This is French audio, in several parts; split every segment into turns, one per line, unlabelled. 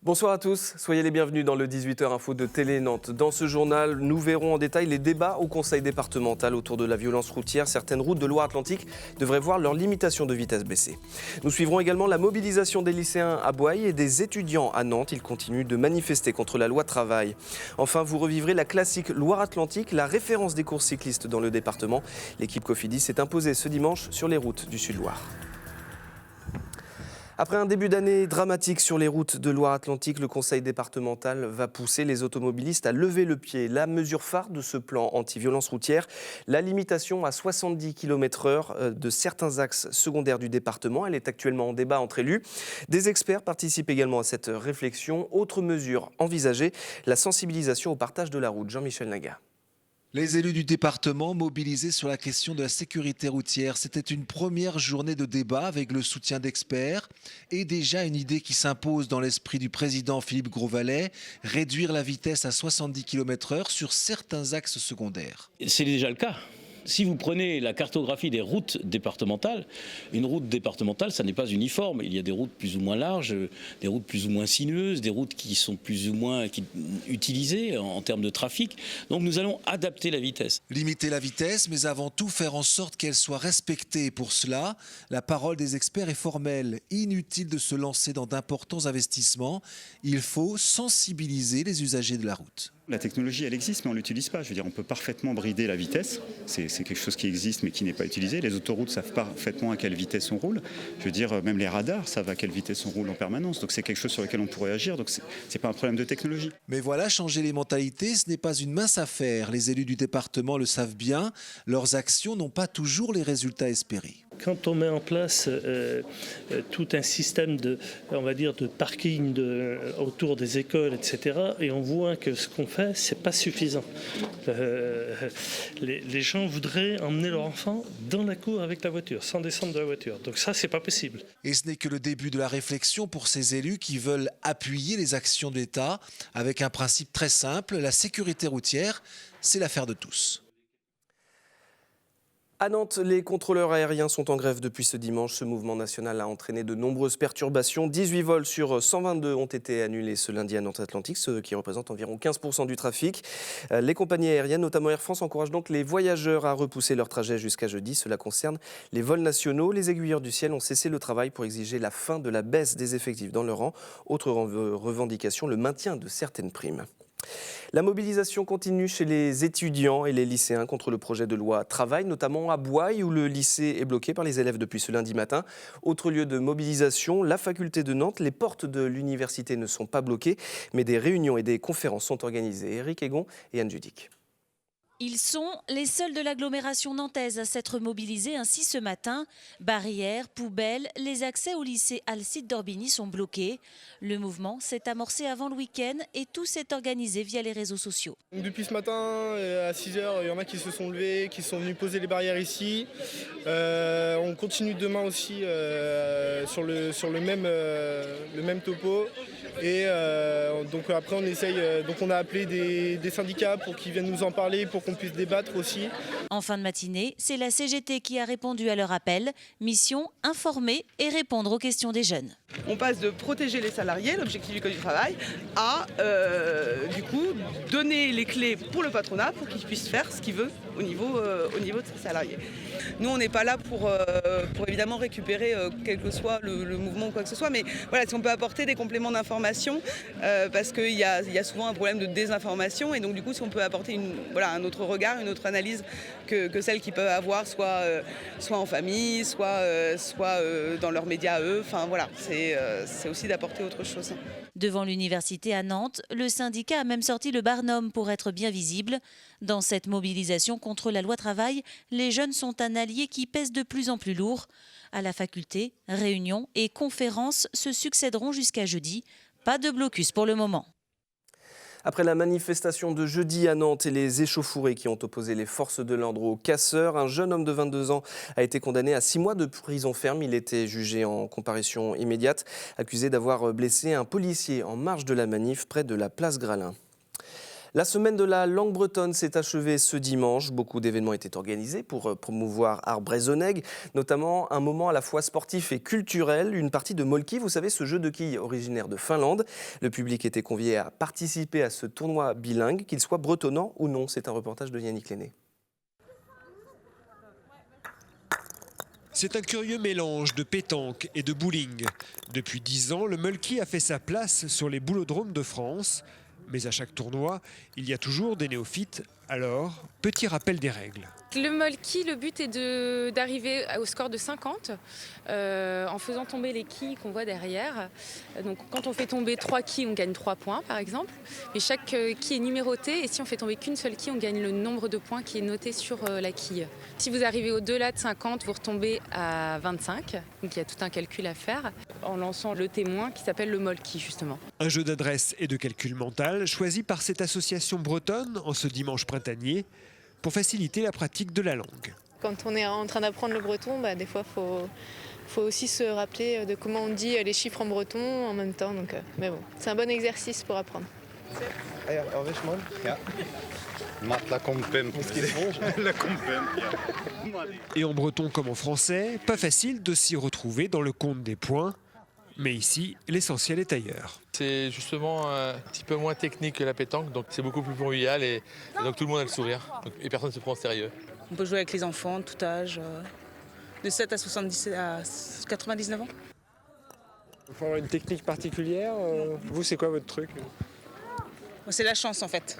Bonsoir à tous, soyez les bienvenus dans le 18h Info de Télé Nantes. Dans ce journal, nous verrons en détail les débats au conseil départemental autour de la violence routière. Certaines routes de Loire-Atlantique devraient voir leur limitation de vitesse baisser. Nous suivrons également la mobilisation des lycéens à Boye et des étudiants à Nantes. Ils continuent de manifester contre la loi travail. Enfin, vous revivrez la classique Loire-Atlantique, la référence des courses cyclistes dans le département. L'équipe Cofidis s'est imposée ce dimanche sur les routes du Sud-Loire. Après un début d'année dramatique sur les routes de Loire-Atlantique, le conseil départemental va pousser les automobilistes à lever le pied. La mesure phare de ce plan anti-violence routière, la limitation à 70 km/h de certains axes secondaires du département. Elle est actuellement en débat entre élus. Des experts participent également à cette réflexion. Autre mesure envisagée, la sensibilisation au partage de la route. Jean-Michel Naga.
Les élus du département mobilisés sur la question de la sécurité routière. C'était une première journée de débat avec le soutien d'experts et déjà une idée qui s'impose dans l'esprit du président Philippe Grosvalet, réduire la vitesse à 70 km/h sur certains axes secondaires.
C'est déjà le cas. Si vous prenez la cartographie des routes départementales, une route départementale, ça n'est pas uniforme. Il y a des routes plus ou moins larges, des routes plus ou moins sinueuses, des routes qui sont plus ou moins utilisées en termes de trafic. Donc nous allons adapter la vitesse.
Limiter la vitesse, mais avant tout faire en sorte qu'elle soit respectée. Pour cela, la parole des experts est formelle. Inutile de se lancer dans d'importants investissements. Il faut sensibiliser les usagers de la route.
La technologie, elle existe, mais on ne l'utilise pas. Je veux dire, on peut parfaitement brider la vitesse. C'est quelque chose qui existe, mais qui n'est pas utilisé. Les autoroutes savent parfaitement à quelle vitesse on roule. Je veux dire, même les radars savent à quelle vitesse on roule en permanence. Donc c'est quelque chose sur lequel on pourrait agir. Donc c'est pas un problème de technologie.
Mais voilà, changer les mentalités, ce n'est pas une mince affaire. Les élus du département le savent bien. Leurs actions n'ont pas toujours les résultats espérés.
Quand on met en place tout un système de parking autour des écoles, etc., et on voit que ce qu'on fait, c'est pas suffisant. Les gens voudraient emmener leur enfant dans la cour avec la voiture, sans descendre de la voiture. Donc ça, c'est pas possible.
Et ce n'est que le début de la réflexion pour ces élus qui veulent appuyer les actions de l'État avec un principe très simple, la sécurité routière, c'est l'affaire de tous.
À Nantes, les contrôleurs aériens sont en grève depuis ce dimanche. Ce mouvement national a entraîné de nombreuses perturbations. 18 vols sur 122 ont été annulés ce lundi à Nantes-Atlantique, ce qui représente environ 15% du trafic. Les compagnies aériennes, notamment Air France, encouragent donc les voyageurs à repousser leur trajet jusqu'à jeudi. Cela concerne les vols nationaux. Les aiguilleurs du ciel ont cessé le travail pour exiger la fin de la baisse des effectifs dans leur rang. Autre revendication, le maintien de certaines primes. La mobilisation continue chez les étudiants et les lycéens contre le projet de loi travail, notamment à Boye où le lycée est bloqué par les élèves depuis ce lundi matin. Autre lieu de mobilisation, la faculté de Nantes. Les portes de l'université ne sont pas bloquées, mais des réunions et des conférences sont organisées. Éric Egon et Anne Judic.
Ils sont les seuls de l'agglomération nantaise à s'être mobilisés ainsi ce matin. Barrières, poubelles, les accès au lycée Alcide d'Orbigny sont bloqués. Le mouvement s'est amorcé avant le week-end et tout s'est organisé via les réseaux sociaux.
Depuis ce matin, à 6h, il y en a qui se sont levés, qui sont venus poser les barrières ici. On continue demain aussi sur le même topo. Et donc après on essaye, donc on a appelé des syndicats pour qu'ils viennent nous en parler, pour qu'on puisse débattre aussi.
En fin de matinée, c'est la CGT qui a répondu à leur appel. Mission, informer et répondre aux questions des jeunes.
On passe de protéger les salariés, l'objectif du Code du travail, à du coup donner les clés pour le patronat pour qu'il puisse faire ce qu'il veut au niveau de ses salariés. Nous on n'est pas là pour évidemment récupérer quel que soit le mouvement ou quoi que ce soit, mais voilà, si on peut apporter des compléments d'information parce qu'il y a souvent un problème de désinformation et donc du coup si on peut apporter un autre regard, une autre analyse que celle qu'ils peuvent avoir soit en famille, soit dans leurs médias à eux, enfin voilà, c'est aussi d'apporter autre chose.
Devant l'université à Nantes, le syndicat a même sorti le barnum pour être bien visible. Dans cette mobilisation contre la loi travail, les jeunes sont un allié qui pèse de plus en plus lourd. À la faculté, réunions et conférences se succéderont jusqu'à jeudi. Pas de blocus pour le moment.
Après la manifestation de jeudi à Nantes et les échauffourées qui ont opposé les forces de l'ordre aux casseurs, un jeune homme de 22 ans a été condamné à 6 mois de prison ferme. Il était jugé en comparution immédiate, accusé d'avoir blessé un policier en marge de la manif près de la place Gralin. La semaine de la langue bretonne s'est achevée ce dimanche. Beaucoup d'événements étaient organisés pour promouvoir Arbrezoneg, notamment un moment à la fois sportif et culturel, une partie de Molki, vous savez, ce jeu de quilles originaire de Finlande. Le public était convié à participer à ce tournoi bilingue, qu'il soit bretonnant ou non. C'est un reportage de Yannick Lenné.
C'est un curieux mélange de pétanque et de bowling. Depuis 10 ans, le Molki a fait sa place sur les boulodromes de France. Mais à chaque tournoi, il y a toujours des néophytes. Alors, petit rappel des règles.
Le Molki, le but est d'arriver au score de 50 en faisant tomber les quilles qu'on voit derrière. Donc quand on fait tomber 3 quilles, on gagne 3 points par exemple. Mais chaque quille est numérotée et si on fait tomber qu'une seule quille, on gagne le nombre de points qui est noté sur la quille. Si vous arrivez au-delà de 50, vous retombez à 25. Donc il y a tout un calcul à faire en lançant le témoin qui s'appelle le Molki justement.
Un jeu d'adresse et de calcul mental choisi par cette association bretonne en ce dimanche printanier pour faciliter la pratique de la langue.
Quand on est en train d'apprendre le breton, des fois il faut aussi se rappeler de comment on dit les chiffres en breton en même temps. Donc, mais bon, c'est un bon exercice pour apprendre.
Et en breton comme en français, pas facile de s'y retrouver dans le compte des points. Mais ici, l'essentiel est ailleurs.
C'est justement un petit peu moins technique que la pétanque, donc c'est beaucoup plus convivial et donc tout le monde a le sourire et personne ne se prend au sérieux.
On peut jouer avec les enfants de tout âge, de 7 à 70 à 99 ans.
Il faut avoir une technique particulière. Vous, c'est quoi votre truc?
C'est la chance en fait.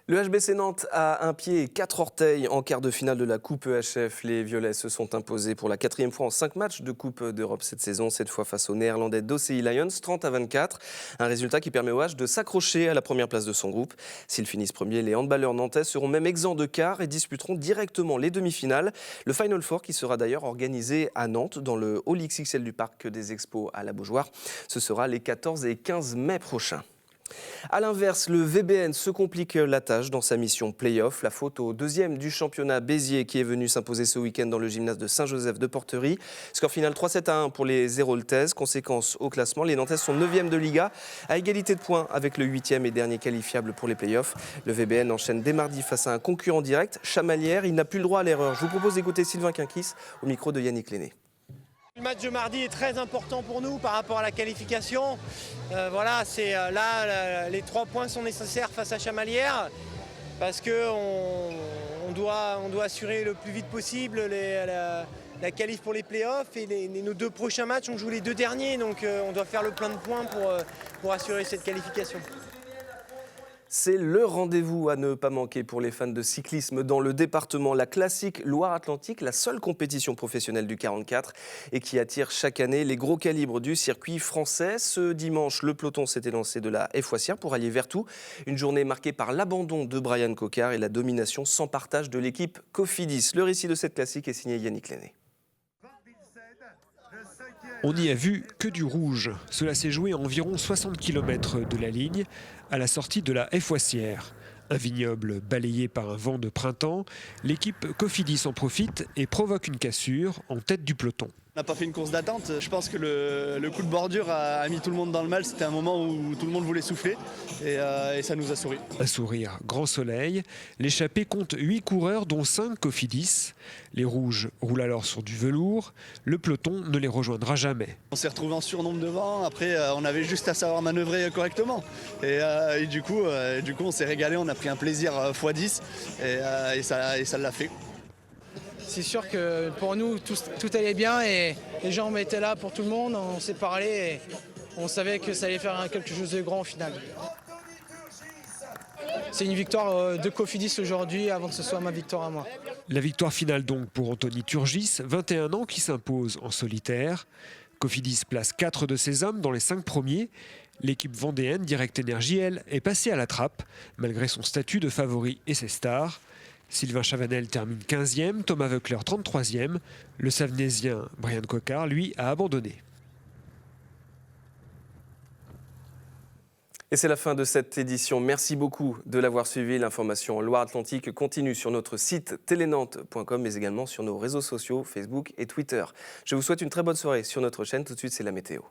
Le HBC Nantes a un pied et 4 orteils en quart de finale de la Coupe EHF. Les Violets se sont imposés pour la 4e fois en 5 matchs de Coupe d'Europe cette saison, cette fois face aux Néerlandais d'OCI Lions, 30-24. Un résultat qui permet au H de s'accrocher à la première place de son groupe. S'ils finissent premiers, les handballeurs nantais seront même exempts de quart et disputeront directement les demi-finales. Le Final Four qui sera d'ailleurs organisé à Nantes dans le Hall XXL du Parc des Expos à la Beaujoire. Ce sera les 14 et 15 mai prochains. A l'inverse, le VBN se complique la tâche dans sa mission play-off. La faute au deuxième du championnat Béziers qui est venu s'imposer ce week-end dans le gymnase de Saint-Joseph de Porterie. Score final 3-7-1 pour les Héroltaises. Conséquence au classement, les Nantaises sont 9e de Liga à égalité de points avec le 8e et dernier qualifiable pour les play-offs. Le VBN enchaîne dès mardi face à un concurrent direct, Chamalières. Il n'a plus le droit à l'erreur. Je vous propose d'écouter Sylvain Quinquis au micro de Yannick Lenné.
Le match de mardi est très important pour nous par rapport à la qualification. Les 3 points sont nécessaires face à Chamalières parce qu'on doit assurer le plus vite possible la qualif pour les playoffs et nos 2 prochains matchs, on joue les 2 derniers, donc on doit faire le plein de points pour assurer cette qualification.
C'est le rendez-vous à ne pas manquer pour les fans de cyclisme dans le département. La classique Loire-Atlantique, la seule compétition professionnelle du 44 et qui attire chaque année les gros calibres du circuit français. Ce dimanche, le peloton s'était lancé de la Foissière pour allier Vertou. Une journée marquée par l'abandon de Brian Coquard et la domination sans partage de l'équipe Cofidis. Le récit de cette classique est signé Yannick Lenné.
On n'y a vu que du rouge. Cela s'est joué à environ 60 km de la ligne, à la sortie de la Foissière. Un vignoble balayé par un vent de printemps, l'équipe Cofidis en profite et provoque une cassure en tête du peloton.
On n'a pas fait une course d'attente. Je pense que le coup de bordure a mis tout le monde dans le mal. C'était un moment où tout le monde voulait souffler et ça nous a souri.
Un sourire grand soleil. L'échappée compte 8 coureurs dont 5 Cofidis. Les rouges roulent alors sur du velours. Le peloton ne les rejoindra jamais.
On s'est retrouvé en surnombre devant. Après, on avait juste à savoir manœuvrer correctement. Et du coup, on s'est régalé. On a pris un plaisir x10 et ça l'a fait.
C'est sûr que pour nous, tout allait bien et les gens étaient là pour tout le monde. On s'est parlé et on savait que ça allait faire quelque chose de grand au final. C'est une victoire de Cofidis aujourd'hui avant que ce soit ma victoire à moi.
La victoire finale donc pour Anthony Turgis, 21 ans, qui s'impose en solitaire. Cofidis place 4 de ses hommes dans les 5 premiers. L'équipe vendéenne Direct Énergie, elle, est passée à la trappe, malgré son statut de favori et ses stars. Sylvain Chavanel termine 15e, Thomas Voeckler 33e. Le Savenésien Brian Coquard, lui, a abandonné.
Et c'est la fin de cette édition. Merci beaucoup de l'avoir suivi. L'information en Loire-Atlantique continue sur notre site telenantes.com, mais également sur nos réseaux sociaux, Facebook et Twitter. Je vous souhaite une très bonne soirée sur notre chaîne. Tout de suite, c'est la météo.